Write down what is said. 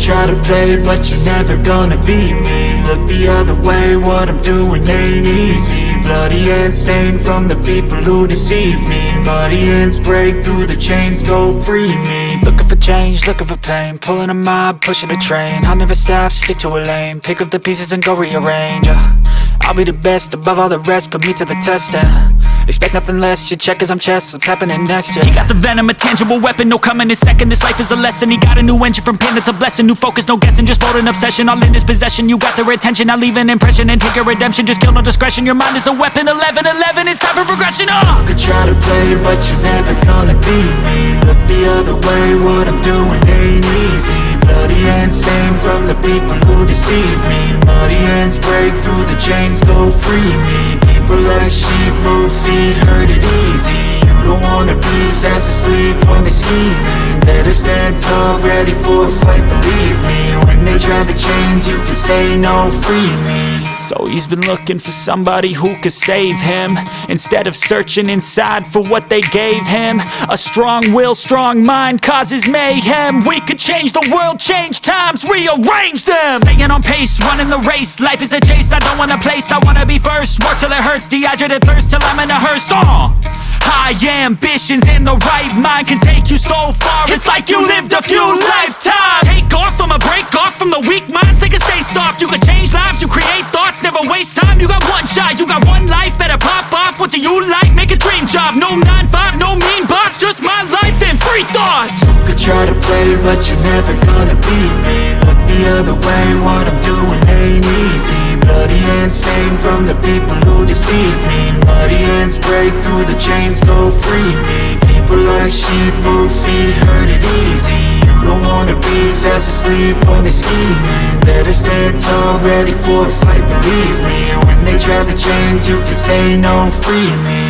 try to play, but you're never gonna beat me. Look the other way, what I'm doing ain't easy. Bloody hands stained from the people who deceive me. Muddy hands break through the chains, go free me. Looking for change, looking for pain, pulling a mob, pushing a train. I'll never stop, stick to a lane, pick up the pieces and go rearrange. I'll be the best above all the rest, put me to the test, expect nothing less, you check as I'm chest, what's happening next, He got the venom, a tangible weapon, no coming in second. This life is a lesson, he got a new engine from pain, it's a blessing. New focus, no guessing, just bold and obsession, all in his possession. You got their attention, I'll leave an impression and take your redemption. Just kill, no discretion, your mind is a weapon. 11-11, it's time for progression, You could try to play, but you're never gonna beat me. Look the other way, what I'm doing ain't easy. Bloody hands stained from the people who deceive me. Muddy hands break through the chains, go free me. People like sheep, move feet, hurt it easy. You don't wanna be fast asleep when they're scheming. Better stand tall, ready for a fight, believe me. When they try the chains, you can say no, free me. So he's been looking for somebody who could save him, instead of searching inside for what they gave him. A strong will, strong mind causes mayhem. We could change the world, change times, rearrange them. Staying on pace, running the race. Life is a chase, I don't want a place, I wanna be first. Work till it hurts, dehydrated thirst till I'm in a hearse. High ambitions and the right mind can take you so far. It's like you lived a few lifetimes. Take off from a break off from the weak minds. They can stay soft, you can change lives, you create thoughts, never waste time. You got one shot, you got one life, better pop off. What do you like? Make a dream job. No 9-5, no mean boss, just my life and free thoughts. You could try to play, but you're never gonna beat me. Look the other way, what I'm doing ain't easy. Bloody hands stained from the people who deceive me. Muddy hands break through the chains, go free me. People like sheep, move feet, hurt it easy. You don't wanna be fast asleep when they're scheming. Better stand tall, ready for a fight, believe me. When they try the chains, you can say no, free me.